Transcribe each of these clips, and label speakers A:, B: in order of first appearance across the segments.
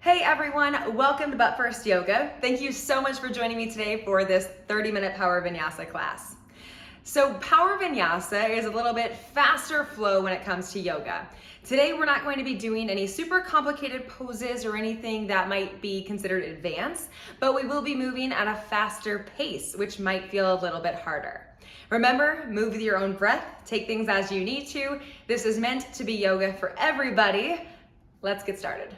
A: Hey everyone, welcome to But First Yoga. Thank you so much for joining me today for this 30-minute Power Vinyasa class. So Power Vinyasa is a little bit faster flow when it comes to yoga. Today we're not going to be doing any super complicated poses or anything that might be considered advanced, but we will be moving at a faster pace, which might feel a little bit harder. Remember, move with your own breath, take things as you need to. This is meant to be yoga for everybody. Let's get started.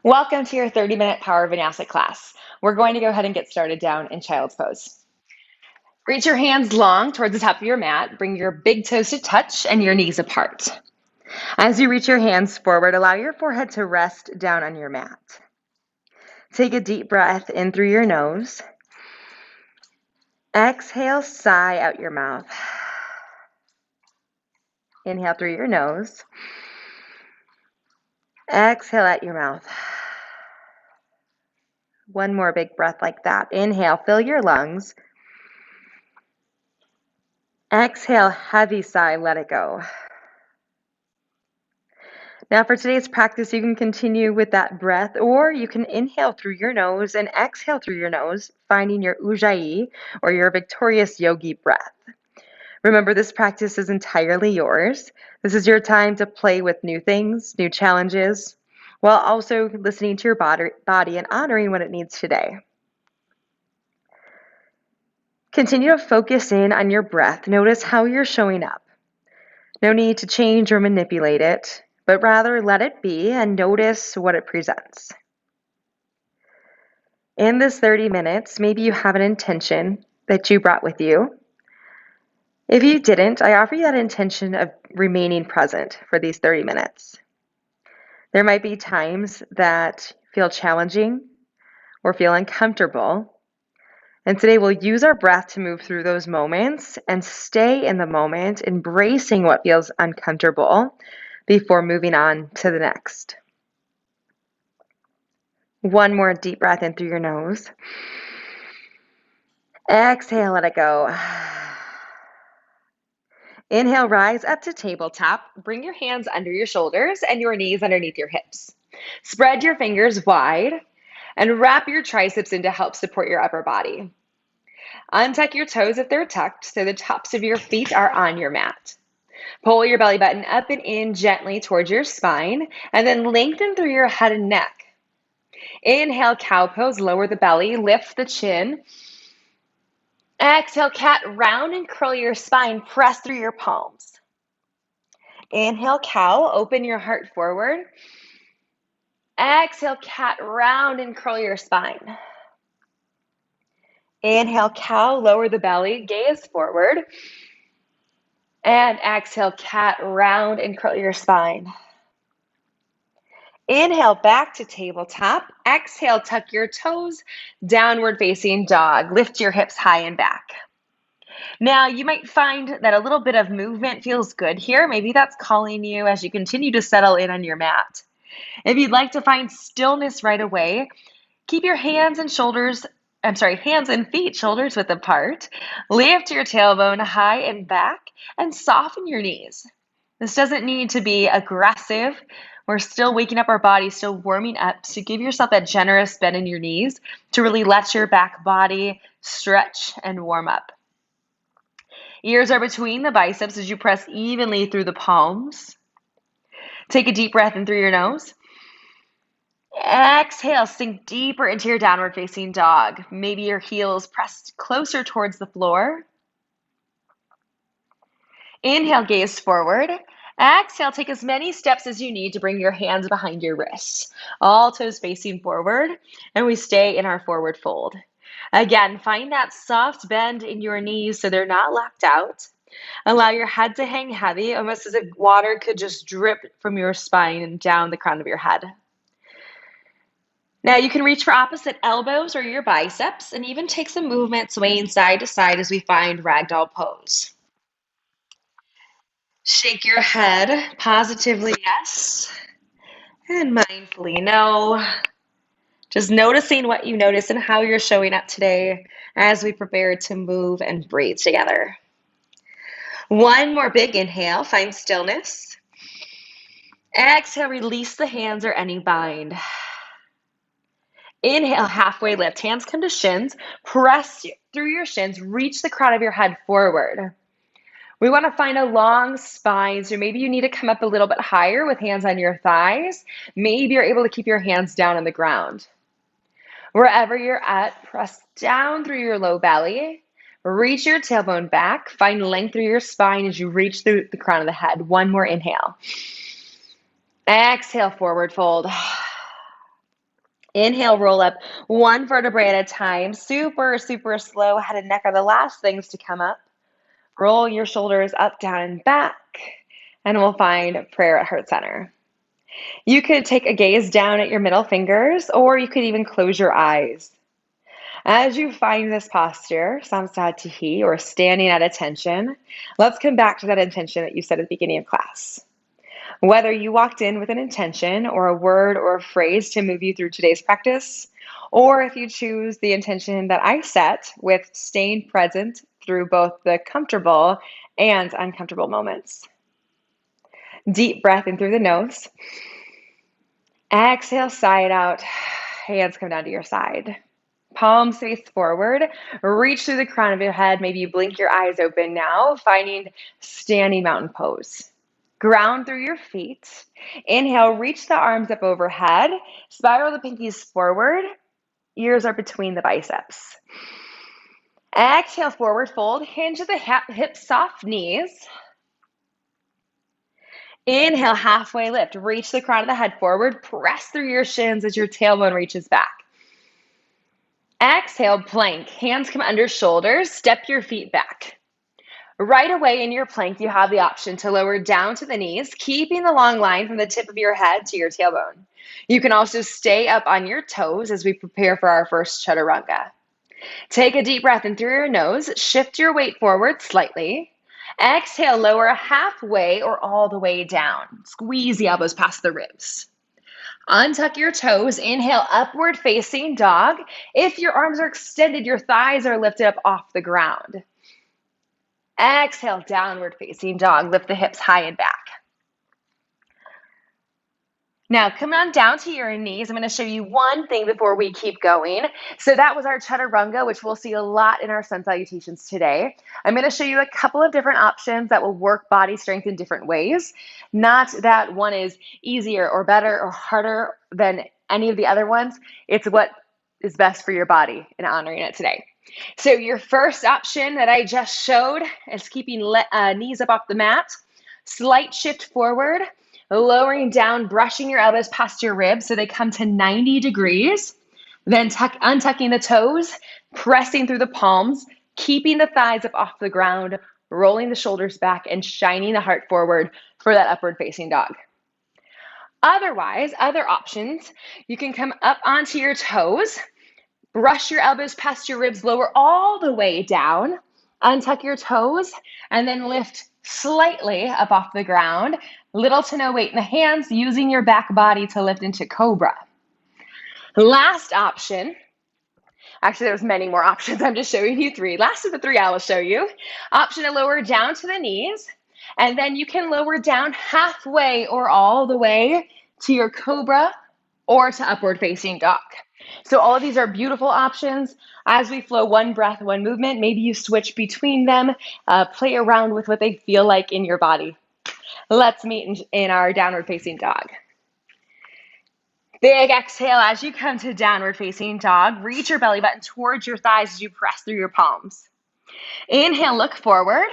B: Welcome to your 30-minute Power Vinyasa class. We're going to go ahead and get started down in Child's Pose. Reach your hands long towards the top of your mat. Bring your big toes to touch and your knees apart. As you reach your hands forward, allow your forehead to rest down on your mat. Take a deep breath in through your nose. Exhale, sigh out your mouth. Inhale through your nose. Exhale out your mouth. One more big breath like that. Inhale, fill your lungs. Exhale, heavy sigh, let it go. Now for today's practice, you can continue with that breath, or you can inhale through your nose and exhale through your nose, finding your Ujjayi or your victorious yogi breath. Remember, this practice is entirely yours. This is your time to play with new things, new challenges, while also listening to your body and honoring what it needs today. Continue to focus in on your breath. Notice how you're showing up. No need to change or manipulate it, but rather let it be and notice what it presents. In this 30 minutes, maybe you have an intention that you brought with you. If you didn't, I offer you that intention of remaining present for these 30 minutes. There might be times that feel challenging or feel uncomfortable. And today we'll use our breath to move through those moments and stay in the moment, embracing what feels uncomfortable before moving on to the next. One more deep breath in through your nose. Exhale, let it go. Inhale, rise up to tabletop. Bring your hands under your shoulders and your knees underneath your hips. Spread your fingers wide and wrap your triceps in to help support your upper body. Untuck your toes if they're tucked so the tops of your feet are on your mat. Pull your belly button up and in gently towards your spine, and then lengthen through your head and neck. Inhale, cow pose, lower the belly, lift the chin. Exhale, cat, round and curl your spine, press through your palms. Inhale, cow, open your heart forward. Exhale, cat, round and curl your spine. Inhale, cow, lower the belly, gaze forward. And exhale, cat, round and curl your spine. Inhale, back to tabletop. Exhale, tuck your toes, downward facing dog. Lift your hips high and back. Now, you might find that a little bit of movement feels good here. Maybe that's calling you as you continue to settle in on your mat. If you'd like to find stillness right away, keep your hands and feet shoulders width apart. Lift your tailbone high and back and soften your knees. This doesn't need to be aggressive. We're still waking up our body, still warming up. So give yourself that generous bend in your knees to really let your back body stretch and warm up. Ears are between the biceps as you press evenly through the palms. Take a deep breath in through your nose. Exhale, sink deeper into your downward facing dog. Maybe your heels pressed closer towards the floor. Inhale, gaze forward. Exhale, take as many steps as you need to bring your hands behind your wrists. All toes facing forward, and we stay in our forward fold. Again, find that soft bend in your knees so they're not locked out. Allow your head to hang heavy, almost as if water could just drip from your spine and down the crown of your head. Now you can reach for opposite elbows or your biceps and even take some movement swaying side to side as we find ragdoll pose. Shake your head positively, yes, and mindfully, no. Just noticing what you notice and how you're showing up today as we prepare to move and breathe together. One more big inhale, find stillness. Exhale, release the hands or any bind. Inhale, halfway lift. Hands come to shins. Press through your shins. Reach the crown of your head forward. We want to find a long spine, so maybe you need to come up a little bit higher with hands on your thighs. Maybe you're able to keep your hands down on the ground. Wherever you're at, press down through your low belly. Reach your tailbone back. Find length through your spine as you reach through the crown of the head. One more inhale. Exhale, forward fold. Inhale, roll up one vertebrae at a time. Super, super slow. Head and neck are the last things to come up. Roll your shoulders up, down, and back. And we'll find prayer at heart center. You could take a gaze down at your middle fingers, or you could even close your eyes. As you find this posture, samsatihi, or standing at attention, let's come back to that intention that you said at the beginning of class. Whether you walked in with an intention or a word or a phrase to move you through today's practice, or if you choose the intention that I set with staying present through both the comfortable and uncomfortable moments. Deep breath in through the nose. Exhale, sigh it out. Hands come down to your side. Palms face forward. Reach through the crown of your head. Maybe you blink your eyes open now, finding standing mountain pose. Ground through your feet. Inhale, reach the arms up overhead. Spiral the pinkies forward. Ears are between the biceps. Exhale, forward fold. Hinge at the hips, soft knees. Inhale, halfway lift. Reach the crown of the head forward. Press through your shins as your tailbone reaches back. Exhale, plank. Hands come under shoulders. Step your feet back. Right away in your plank, you have the option to lower down to the knees, keeping the long line from the tip of your head to your tailbone. You can also stay up on your toes as we prepare for our first chaturanga. Take a deep breath in through your nose. Shift your weight forward slightly. Exhale, lower halfway or all the way down. Squeeze the elbows past the ribs. Untuck your toes. Inhale, upward facing dog. If your arms are extended, your thighs are lifted up off the ground. Exhale, downward facing dog. Lift the hips high and back. Now, come on down to your knees. I'm going to show you one thing before we keep going. So that was our chaturanga, which we'll see a lot in our sun salutations today. I'm going to show you a couple of different options that will work body strength in different ways. Not that one is easier or better or harder than any of the other ones. It's what is best for your body and honoring it today. So your first option that I just showed is keeping knees up off the mat. Slight shift forward, lowering down, brushing your elbows past your ribs so they come to 90 degrees. Then untucking the toes, pressing through the palms, keeping the thighs up off the ground, rolling the shoulders back, and shining the heart forward for that upward facing dog. Otherwise, other options, you can come up onto your toes, brush your elbows past your ribs, lower all the way down, untuck your toes, and then lift slightly up off the ground. Little to no weight in the hands, using your back body to lift into cobra. Last option, actually there's many more options, I'm just showing you three. Last of the three I will show you. Option to lower down to the knees, and then you can lower down halfway or all the way to your cobra or to upward facing dog. So all of these are beautiful options. As we flow one breath, one movement, maybe you switch between them, play around with what they feel like in your body. Let's meet in our downward facing dog. Big exhale as you come to downward facing dog. Reach your belly button towards your thighs as you press through your palms. Inhale, look forward.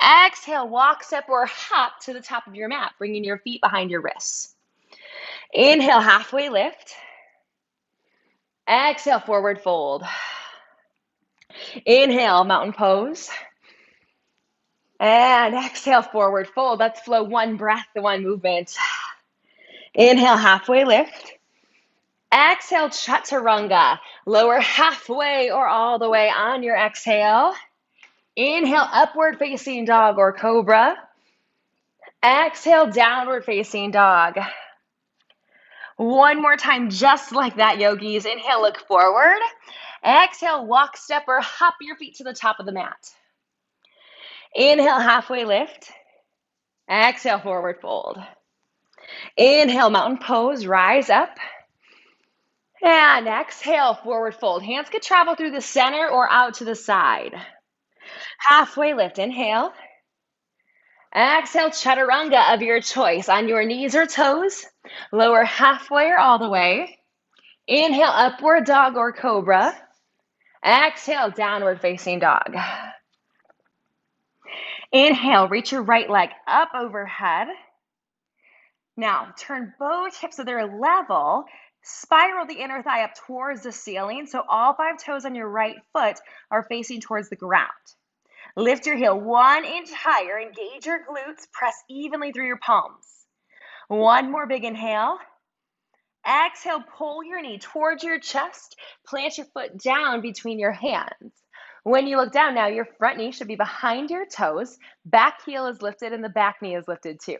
B: Exhale, walk, step, or hop to the top of your mat, bringing your feet behind your wrists. Inhale, halfway lift. Exhale, forward fold. Inhale, mountain pose. And exhale, forward fold. Let's flow one breath, one movement. Inhale, halfway lift. Exhale, chaturanga. Lower halfway or all the way on your exhale. Inhale, upward facing dog or cobra. Exhale, downward facing dog. One more time, just like that, yogis. Inhale, look forward. Exhale, walk, step, or hop your feet to the top of the mat. Inhale, halfway lift. Exhale, forward fold. Inhale, mountain pose, rise up. And exhale, forward fold. Hands could travel through the center or out to the side. Halfway lift, inhale. Exhale, chaturanga of your choice on your knees or toes. Lower halfway or all the way. Inhale, upward dog or cobra. Exhale, downward facing dog. Inhale, reach your right leg up overhead. Now, turn both hips so they're level. Spiral the inner thigh up towards the ceiling, so all 5 toes on your right foot are facing towards the ground. Lift your heel 1 inch higher, engage your glutes, press evenly through your palms. One more big inhale. Exhale, pull your knee towards your chest, plant your foot down between your hands. When you look down now, your front knee should be behind your toes, back heel is lifted, and the back knee is lifted too.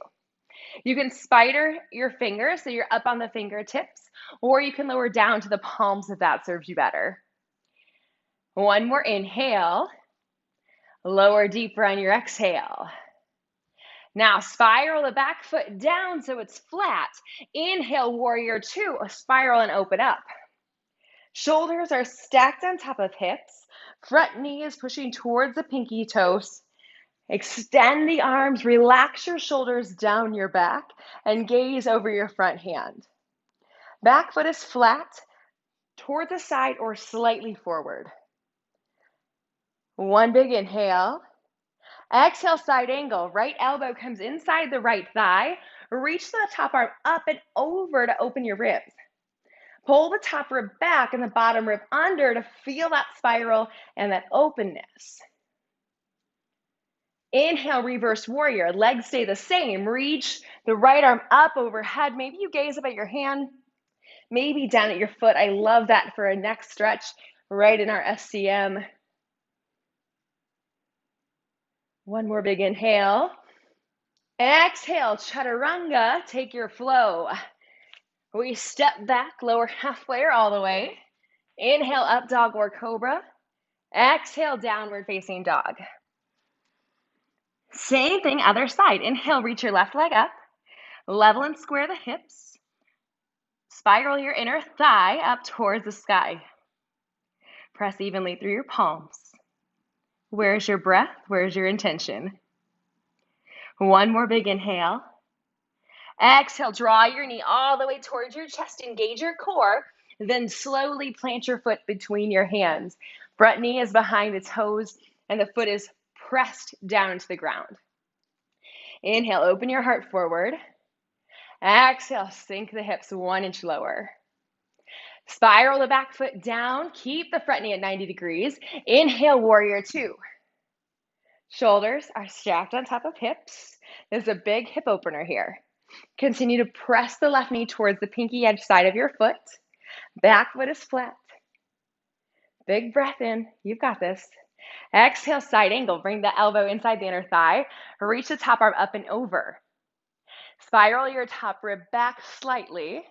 B: You can spider your fingers so you're up on the fingertips, or you can lower down to the palms if that serves you better. One more inhale. Lower deeper on your exhale. Now spiral the back foot down so it's flat. Inhale, warrior 2, spiral and open up. Shoulders are stacked on top of hips. Front knee is pushing towards the pinky toes. Extend the arms, relax your shoulders down your back, and gaze over your front hand. Back foot is flat, toward the side or slightly forward. One big inhale. Exhale, side angle. Right elbow comes inside the right thigh. Reach the top arm up and over to open your ribs. Pull the top rib back and the bottom rib under to feel that spiral and that openness. Inhale, reverse warrior. Legs stay the same. Reach the right arm up overhead. Maybe you gaze up at your hand, maybe down at your foot. I love that for a neck stretch right in our SCM. One more big inhale. Exhale, chaturanga, take your flow. We step back, lower halfway or all the way. Inhale, up dog or cobra. Exhale, downward facing dog. Same thing, other side. Inhale, reach your left leg up. Level and square the hips. Spiral your inner thigh up towards the sky. Press evenly through your palms. Where's your breath? Where's your intention? One more big inhale. Exhale, draw your knee all the way towards your chest, engage your core, then slowly plant your foot between your hands. Front knee is behind the toes and the foot is pressed down to the ground. Inhale, open your heart forward. Exhale, sink the hips 1 inch lower. Spiral the back foot down, keep the front knee at 90 degrees. Inhale, warrior 2. Shoulders are stacked on top of hips. There's a big hip opener here. Continue to press the left knee towards the pinky edge side of your foot. Back foot is flat. Big breath in. You've got this. Exhale, side angle. Bring the elbow inside the inner thigh. Reach the top arm up and over. Spiral your top rib back slightly.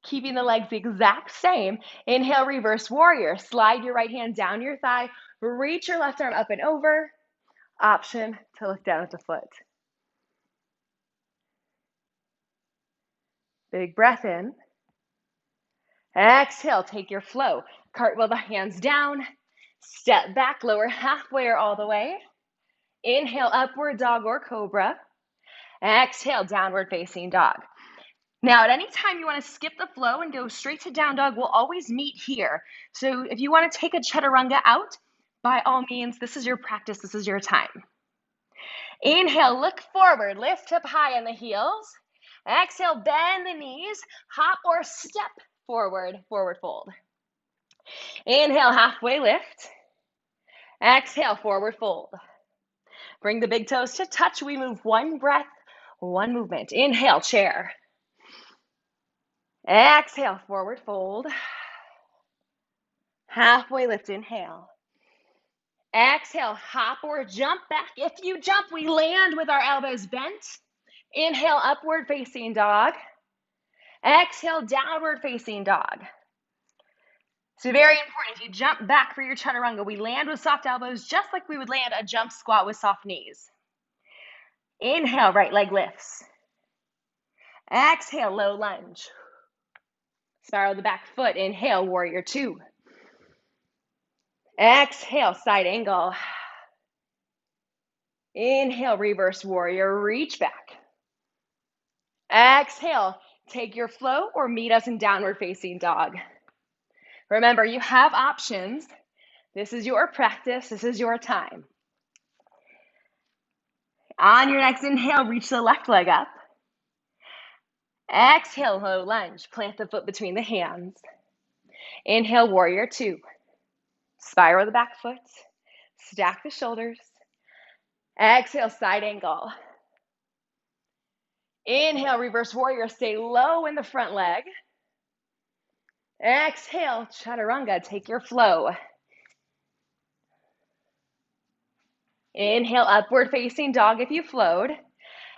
B: Keeping the legs the exact same. Inhale, reverse warrior. Slide your right hand down your thigh. Reach your left arm up and over. Option to look down at the foot. Big breath in. Exhale, take your flow. Cartwheel the hands down. Step back, lower halfway or all the way. Inhale, upward dog or cobra. Exhale, downward facing dog. Now, at any time you want to skip the flow and go straight to down dog, we'll always meet here. So if you want to take a chaturanga out, by all means, this is your practice, this is your time. Inhale, look forward, lift up high on the heels. Exhale, bend the knees, hop or step forward, forward fold. Inhale, halfway lift. Exhale, forward fold. Bring the big toes to touch. We move one breath, one movement. Inhale, chair. Exhale, forward fold. Halfway lift, inhale. Exhale, hop or jump back. If you jump, we land with our elbows bent. Inhale, upward facing dog. Exhale, downward facing dog. So very important, if you jump back for your chaturanga, we land with soft elbows just like we would land a jump squat with soft knees. Inhale, right leg lifts. Exhale, low lunge. Spiral the back foot. Inhale, warrior two. Exhale, side angle. Inhale, reverse warrior, reach back. Exhale, take your flow or meet us in downward facing dog. Remember, you have options. This is your practice. This is your time. On your next inhale, reach the left leg up. Exhale, low lunge. Plant the foot between the hands. Inhale, warrior two. Spiral the back foot. Stack the shoulders. Exhale, side angle. Inhale, reverse warrior. Stay low in the front leg. Exhale, chaturanga. Take your flow. Inhale, upward facing dog if you flowed.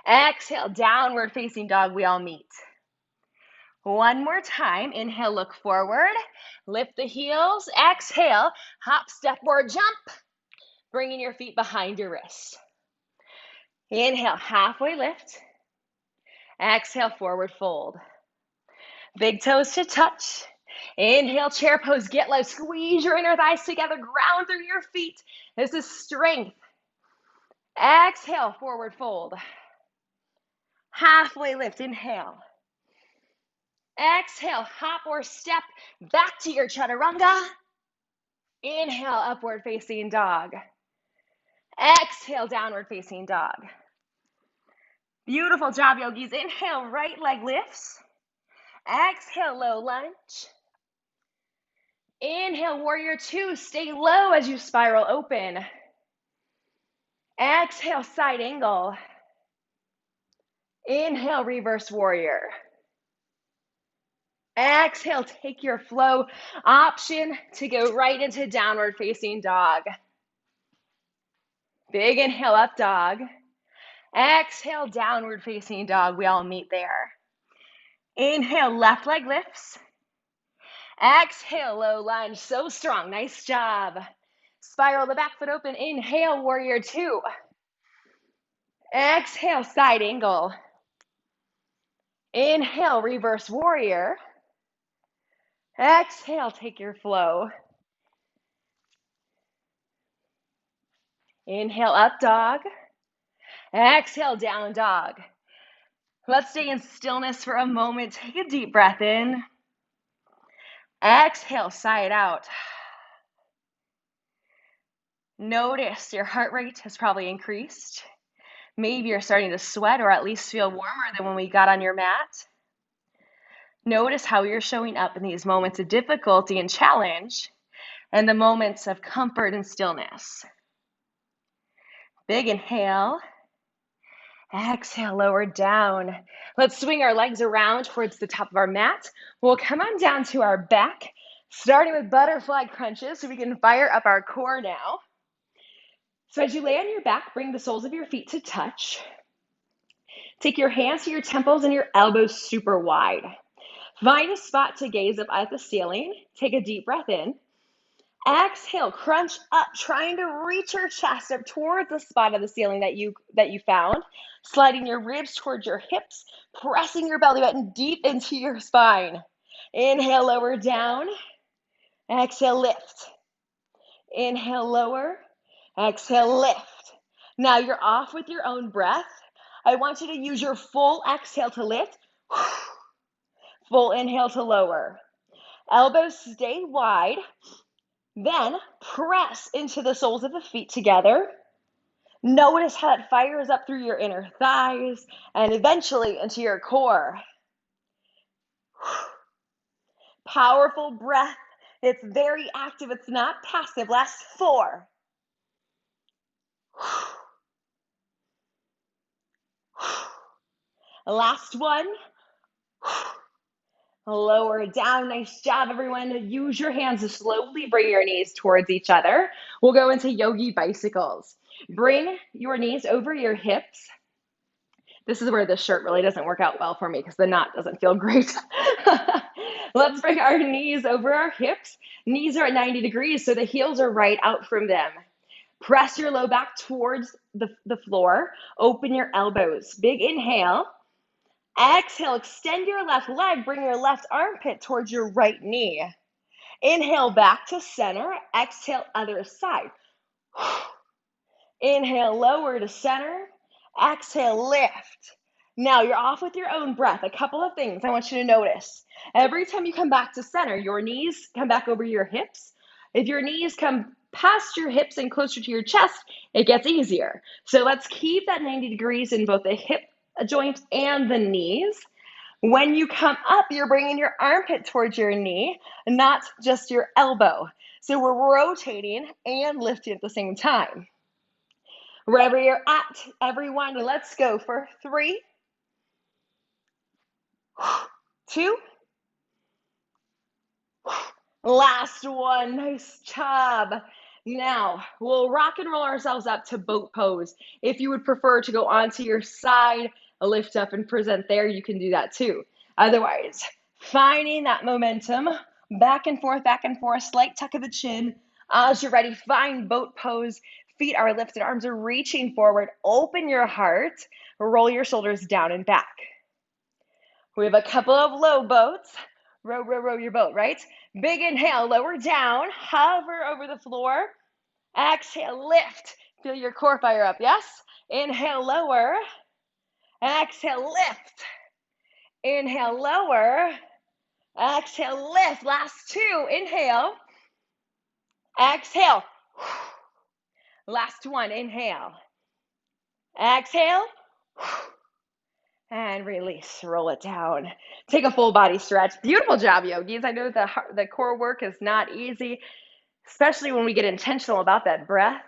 B: Exhale, downward facing dog. We all meet. One more time. Inhale, look forward. Lift the heels. Exhale, hop, step, or jump. Bringing your feet behind your wrists. Inhale, halfway lift. Exhale, forward fold. Big toes to touch. Inhale, chair pose. Get low. Squeeze your inner thighs together. Ground through your feet. This is strength. Exhale, forward fold. Halfway lift. Inhale. Exhale, hop or step back to your chaturanga. Inhale, upward facing dog. Exhale, downward facing dog. Beautiful job, yogis. Inhale, right leg lifts. Exhale, low lunge. Inhale, warrior two. Stay low as you spiral open. Exhale, side angle. Inhale, reverse warrior. Exhale, take your flow. Option to go right into downward facing dog. Big inhale, up dog. Exhale, downward facing dog. We all meet there. Inhale, left leg lifts. Exhale, low lunge. So strong. Nice job. Spiral the back foot open. Inhale, warrior two. Exhale, side angle. Inhale, reverse warrior. Exhale, take your flow. Inhale, up dog. Exhale, down dog. Let's stay in stillness for a moment. Take a deep breath in. Exhale, sigh it out. Notice your heart rate has probably increased. Maybe you're starting to sweat or at least feel warmer than when we got on your mat. Notice how you're showing up in these moments of difficulty and challenge and the moments of comfort and stillness. Big inhale. Exhale, lower down. Let's swing our legs around towards the top of our mat. We'll come on down to our back, starting with butterfly crunches so we can fire up our core now. So as you lay on your back, bring the soles of your feet to touch. Take your hands to your temples and your elbows super wide. Find a spot to gaze up at the ceiling. Take a deep breath in. Exhale, crunch up, trying to reach your chest up towards the spot of the ceiling that you found. Sliding your ribs towards your hips, pressing your belly button deep into your spine. Inhale, lower down. Exhale, lift. Inhale, lower. Exhale, lift. Now you're off with your own breath. I want you to use your full exhale to lift. Full inhale to lower. Elbows stay wide. Then press into the soles of the feet together. Notice how it fires up through your inner thighs and eventually into your core. Powerful breath. It's very active. It's not passive. Last 4. Last 1. Lower down. Nice job, everyone. Use your hands to slowly bring your knees towards each other. We'll go into Yogi Bicycles. Bring your knees over your hips. This is where the shirt really doesn't work out well for me because the knot doesn't feel great. Let's bring our knees over our hips. Knees are at 90 degrees, so the heels are right out from them. Press your low back towards the floor. Open your elbows. Big inhale. Exhale, extend your left leg. Bring your left armpit towards your right knee. Inhale, back to center. Exhale, other side. Inhale, lower to center. Exhale, lift. Now you're off with your own breath. A couple of things I want you to notice. Every time you come back to center, your knees come back over your hips. If your knees come past your hips and closer to your chest, it gets easier. So let's keep that 90 degrees in both the hip joint and the knees. When you come up, you're bringing your armpit towards your knee, not just your elbow. So we're rotating and lifting at the same time. Wherever you're at, everyone, let's go for 3, 2, last one. Nice job. Now, we'll rock and roll ourselves up to boat pose. If you would prefer to go onto your side, lift up and present there, you can do that too. Otherwise, finding that momentum, back and forth, slight tuck of the chin. As you're ready, find boat pose. Feet are lifted, arms are reaching forward. Open your heart, roll your shoulders down and back. We have a couple of low boats. Row, row, row your boat, right? Big inhale, lower down, hover over the floor. Exhale, lift. Feel your core fire up, yes? Inhale, lower. Exhale, lift. Inhale, lower. Exhale, lift. Last 2, inhale. Exhale. Last 1, inhale. Exhale. And release, roll it down. Take a full body stretch. Beautiful job, yogis. I know the core work is not easy, especially when we get intentional about that breath.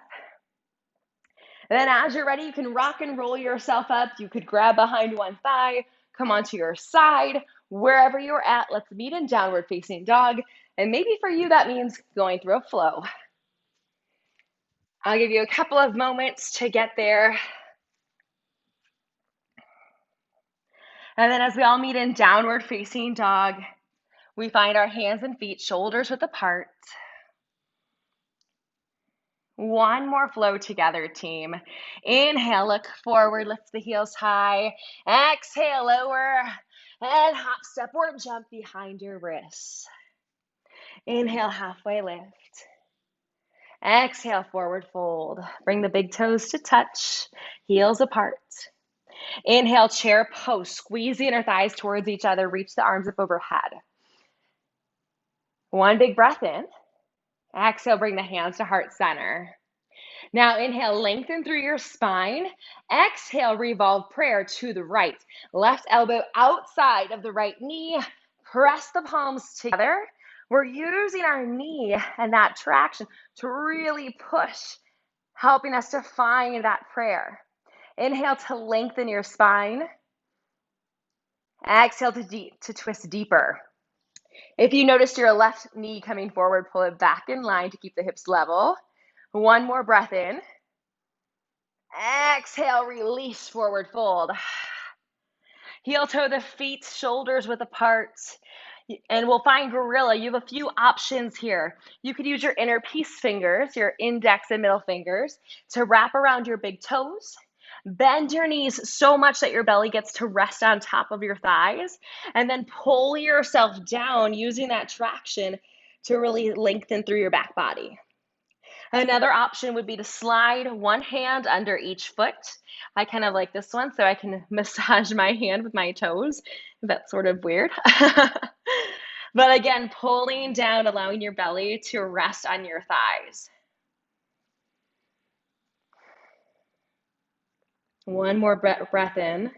B: And then as you're ready, you can rock and roll yourself up. You could grab behind one thigh, come onto your side. Wherever you're at, let's meet in downward facing dog. And maybe for you, that means going through a flow. I'll give you a couple of moments to get there. And then as we all meet in downward facing dog, we find our hands and feet shoulders width apart. One more flow together, team. Inhale, look forward, lift the heels high. Exhale, lower, and hop, step, or jump behind your wrists. Inhale, halfway lift. Exhale, forward fold. Bring the big toes to touch, heels apart. Inhale, chair pose. Squeeze the inner thighs towards each other. Reach the arms up overhead. One big breath in. Exhale, bring the hands to heart center. Now inhale, lengthen through your spine. Exhale, revolve prayer to the right. Left elbow outside of the right knee. Press the palms together. We're using our knee and that traction to really push, helping us to find that prayer. Inhale to lengthen your spine. Exhale to twist deeper. If you noticed your left knee coming forward, pull it back in line to keep the hips level. One more breath in. Exhale, release, forward fold. Heel toe the feet, shoulders width apart. And we'll find gorilla. You have a few options here. You could use your inner peace fingers, your index and middle fingers, to wrap around your big toes. Bend your knees so much that your belly gets to rest on top of your thighs. And then pull yourself down using that traction to really lengthen through your back body. Another option would be to slide one hand under each foot. I kind of like this one so I can massage my hand with my toes. That's sort of weird. But again, pulling down, allowing your belly to rest on your thighs. One more breath in.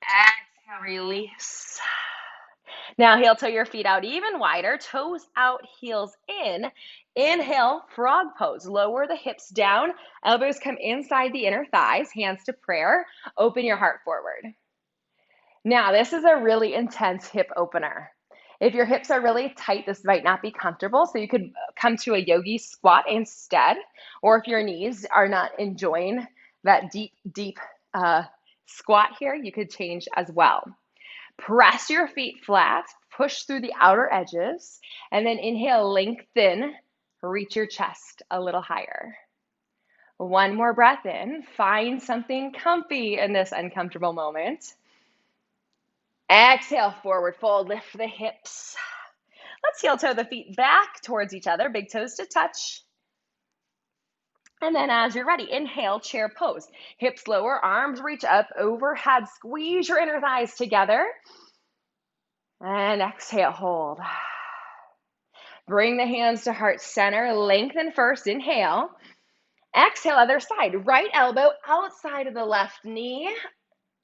B: Exhale, release. Now heel toe your feet out even wider, toes out, heels in. Inhale, frog pose. Lower the hips down, elbows come inside the inner thighs, hands to prayer. Open your heart forward. Now, this is a really intense hip opener. If your hips are really tight, this might not be comfortable, so you could come to a yogi squat instead, or if your knees are not enjoying that deep squat here, you could change as well. Press your feet flat, push through the outer edges, and then inhale, lengthen, Reach your chest a little higher. One more breath in. Find something comfy in this uncomfortable moment. Exhale, forward fold, lift the hips. Let's heel toe the feet back towards each other, big toes to touch. And then as you're ready, inhale, chair pose. Hips lower, arms reach up overhead. Squeeze your inner thighs together. And exhale, hold. Bring the hands to heart center. Lengthen first, inhale. Exhale, other side. Right elbow outside of the left knee.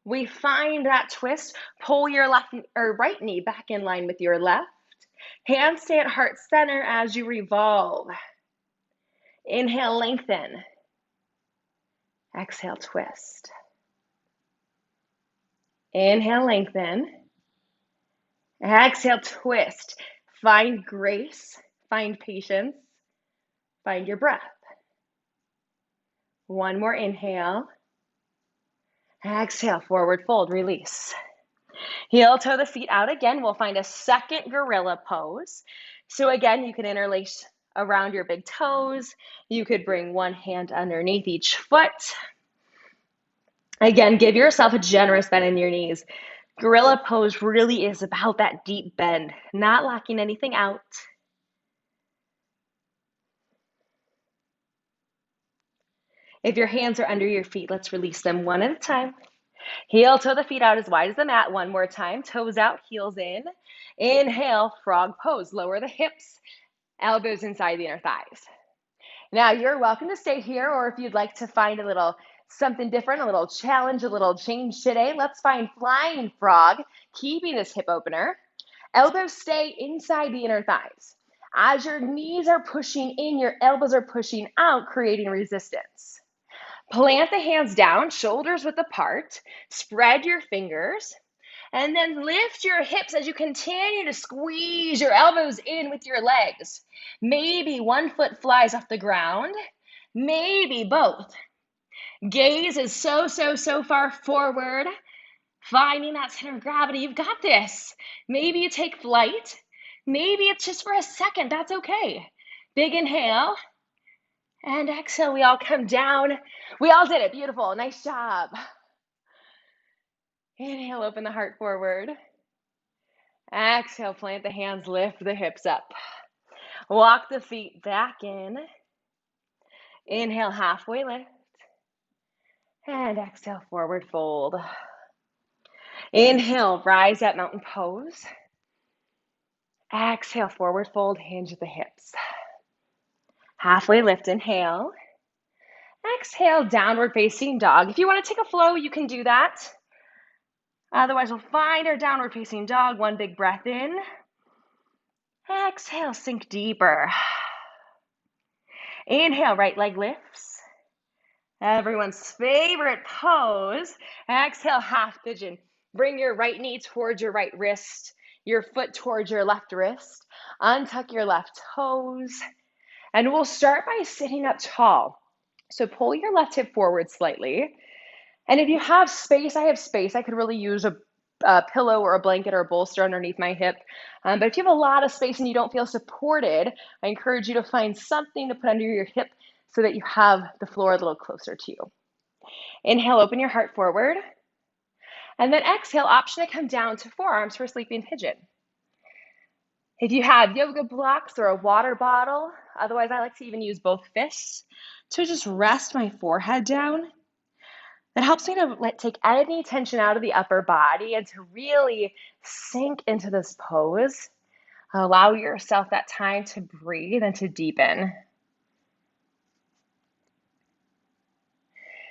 B: We find that twist. Pull your left or right knee back in line with your left. Hands stay at heart center as you revolve. Inhale, lengthen. Exhale, twist. Inhale, lengthen. Exhale, twist. Find grace, find patience, find your breath. One more inhale. Exhale, forward fold, release. Heel toe the feet out again. We'll find a second gorilla pose. So again, you can interlace around your big toes. You could bring one hand underneath each foot. Again, give yourself a generous bend in your knees. Gorilla pose really is about that deep bend, not locking anything out. If your hands are under your feet, let's release them one at a time. Heel toe the feet out as wide as the mat. One more time. Toes out, heels in. Inhale, frog pose. Lower the hips, elbows inside the inner thighs. Now you're welcome to stay here, or if you'd like to find a little something different, a little challenge, a little change today, let's find flying frog, keeping this hip opener. Elbows stay inside the inner thighs. As your knees are pushing in, your elbows are pushing out, creating resistance. Plant the hands down, shoulders width apart, spread your fingers, and then lift your hips as you continue to squeeze your elbows in with your legs. Maybe one foot flies off the ground, maybe both. Gaze is so far forward, finding that center of gravity. You've got this. Maybe you take flight. Maybe it's just for a second. That's okay. Big inhale. And exhale. We all come down. We all did it. Beautiful. Nice job. Inhale, open the heart forward. Exhale, plant the hands, lift the hips up. Walk the feet back in. Inhale, halfway lift. And exhale, forward fold. Inhale, rise up, mountain pose. Exhale, forward fold, hinge at the hips. Halfway lift, inhale. Exhale, downward facing dog. If you want to take a flow, you can do that. Otherwise, we'll find our downward facing dog. One big breath in. Exhale, sink deeper. Inhale, right leg lifts. Everyone's favorite pose. Exhale, half pigeon. Bring your right knee towards your right wrist, your foot towards your left wrist. Untuck your left toes. And we'll start by sitting up tall. So pull your left hip forward slightly. And if you have space, I have space. I could really use a pillow or a blanket or a bolster underneath my hip. But if you have a lot of space and you don't feel supported, I encourage you to find something to put under your hip so that you have the floor a little closer to you. Inhale, open your heart forward. And then exhale, option to come down to forearms for sleeping pigeon. If you have yoga blocks or a water bottle, otherwise I like to even use both fists to just rest my forehead down. That helps me to take any tension out of the upper body and to really sink into this pose. Allow yourself that time to breathe and to deepen.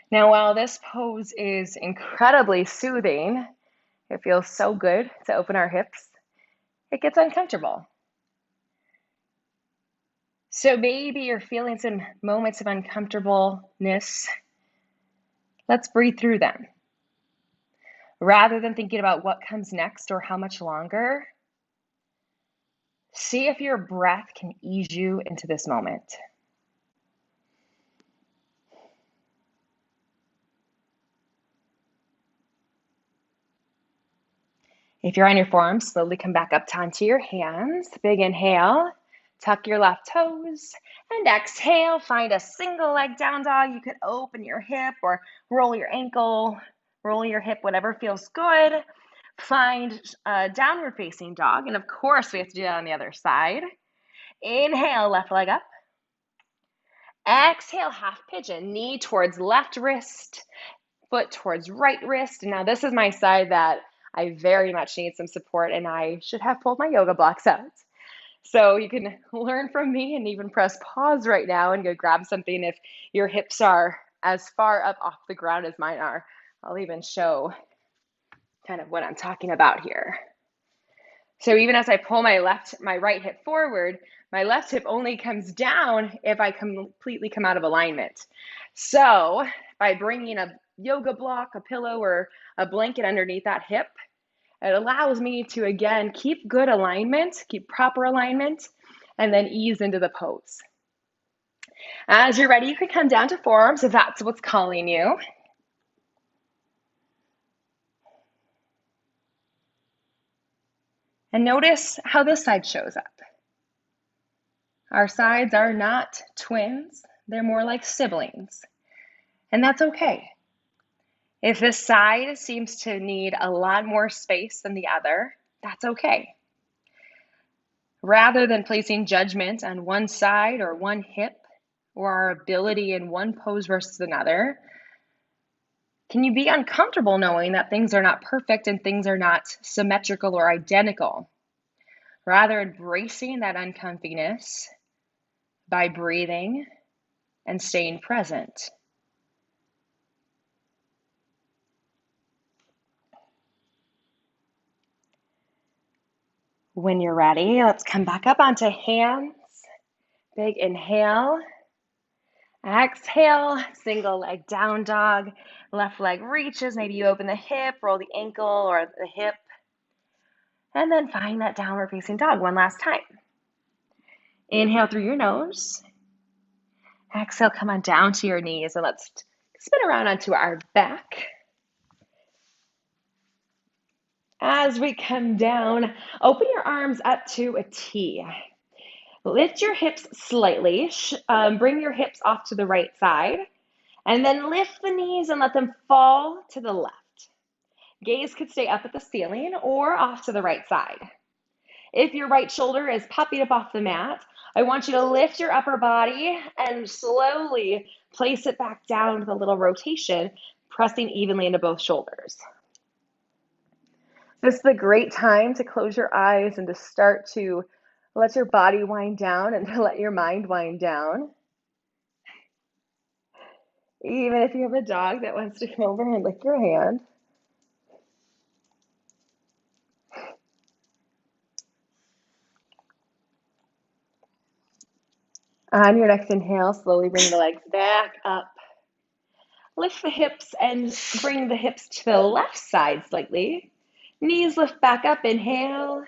B: Now, while this pose is incredibly soothing, it feels so good to open our hips, it gets uncomfortable. So maybe you're feeling some moments of uncomfortableness. Let's breathe through them. Rather than thinking about what comes next or how much longer, see if your breath can ease you into this moment. If you're on your forearms, slowly come back up onto your hands. Big inhale. Tuck your left toes and exhale. Find a single leg down dog. You could open your hip or roll your ankle, roll your hip, whatever feels good. Find a downward facing dog. And of course, we have to do that on the other side. Inhale, left leg up. Exhale, half pigeon. Knee towards left wrist, foot towards right wrist. And now this is my side that I very much need some support, and I should have pulled my yoga blocks out. So you can learn from me and even press pause right now and go grab something if your hips are as far up off the ground as mine are. I'll even show kind of what I'm talking about here. So even as I pull my right hip forward, my left hip only comes down if I completely come out of alignment. So by bringing a yoga block, a pillow, or a blanket underneath that hip, it allows me to, again, keep good alignment, keep proper alignment, and then ease into the pose. As you're ready, you can come down to forearms if that's what's calling you. And notice how this side shows up. Our sides are not twins. They're more like siblings. And that's okay. If this side seems to need a lot more space than the other, that's okay. Rather than placing judgment on one side or one hip or our ability in one pose versus another, can you be uncomfortable knowing that things are not perfect and things are not symmetrical or identical? Rather embracing that uncomfiness by breathing and staying present. When you're ready, let's come back up onto hands. Big inhale. Exhale, single leg down dog. Left leg reaches, maybe you open the hip, roll the ankle or the hip. And then find that downward facing dog one last time. Inhale through your nose. Exhale, come on down to your knees, and let's spin around onto our back. As we come down, open your arms up to a T. Lift your hips slightly. Bring your hips off to the right side. And then lift the knees and let them fall to the left. Gaze could stay up at the ceiling or off to the right side. If your right shoulder is popping up off the mat, I want you to lift your upper body and slowly place it back down with a little rotation, pressing evenly into both shoulders. This is a great time to close your eyes and to start to let your body wind down and to let your mind wind down. Even if you have a dog that wants to come over and lick your hand. On your next inhale, slowly bring the legs back up. Lift the hips and bring the hips to the left side slightly. Knees lift back up, inhale.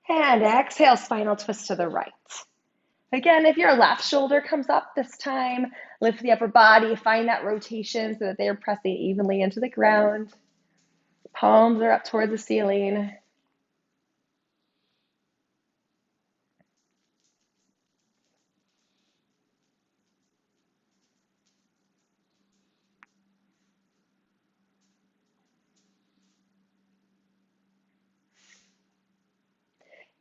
B: And exhale, spinal twist to the right. Again, if your left shoulder comes up this time, lift the upper body, find that rotation so that they are pressing evenly into the ground. Palms are up towards the ceiling.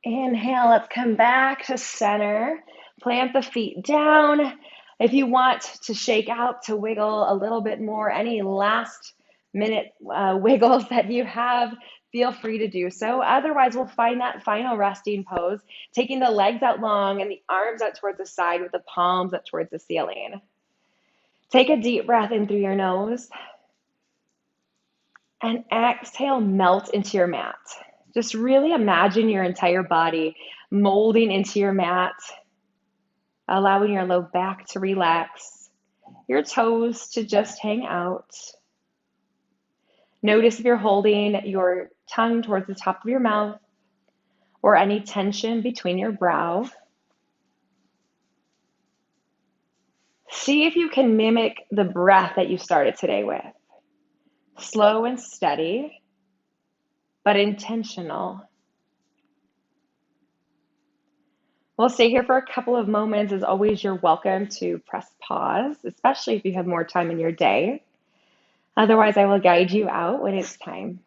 B: Inhale, let's come back to center. Plant the feet down. If you want to shake out, to wiggle a little bit more, any last minute wiggles that you have, feel free to do so. Otherwise, we'll find that final resting pose, taking the legs out long and the arms out towards the side with the palms up towards the ceiling. Take a deep breath in through your nose and exhale, melt into your mat. Just really imagine your entire body molding into your mat, allowing your low back to relax, your toes to just hang out. Notice if you're holding your tongue towards the top of your mouth or any tension between your brow. See if you can mimic the breath that you started today with. Slow and steady, but intentional. We'll stay here for a couple of moments. As always, you're welcome to press pause, especially if you have more time in your day. Otherwise, I will guide you out when it's time.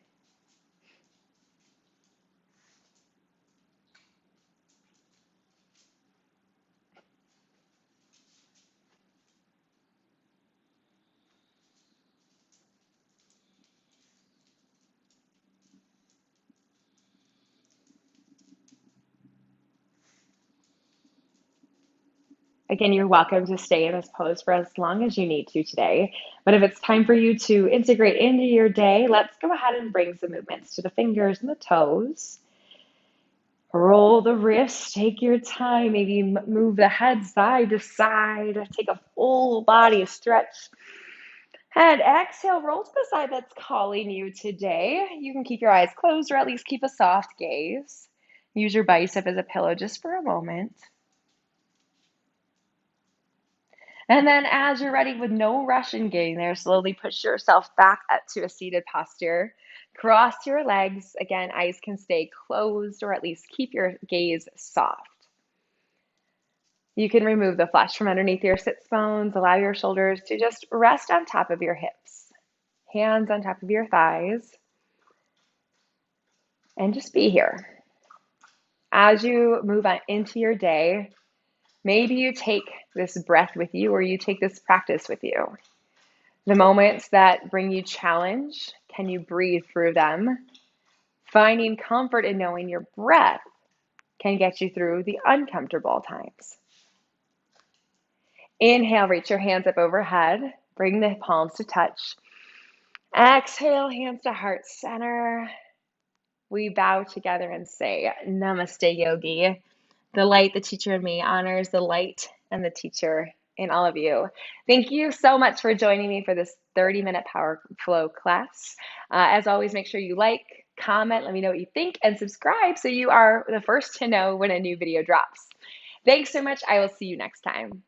B: Again, you're welcome to stay in this pose for as long as you need to today. But if it's time for you to integrate into your day, let's go ahead and bring some movements to the fingers and the toes. Roll the wrists, take your time, maybe move the head side to side, take a full body stretch. And exhale, roll to the side that's calling you today. You can keep your eyes closed or at least keep a soft gaze. Use your bicep as a pillow just for a moment. And then as you're ready, with no rush in getting there, slowly push yourself back up to a seated posture. Cross your legs. Again, eyes can stay closed or at least keep your gaze soft. You can remove the flesh from underneath your sits bones. Allow your shoulders to just rest on top of your hips. Hands on top of your thighs. And just be here. As you move on into your day, maybe you take this breath with you or you take this practice with you. The moments that bring you challenge, can you breathe through them? Finding comfort in knowing your breath can get you through the uncomfortable times. Inhale, reach your hands up overhead. Bring the palms to touch. Exhale, hands to heart center. We bow together and say, Namaste, Yogi. The light, the teacher in me, honors the light and the teacher in all of you. Thank you so much for joining me for this 30-minute Power Flow class. As always, make sure you like, comment, let me know what you think, and subscribe so you are the first to know when a new video drops. Thanks so much. I will see you next time.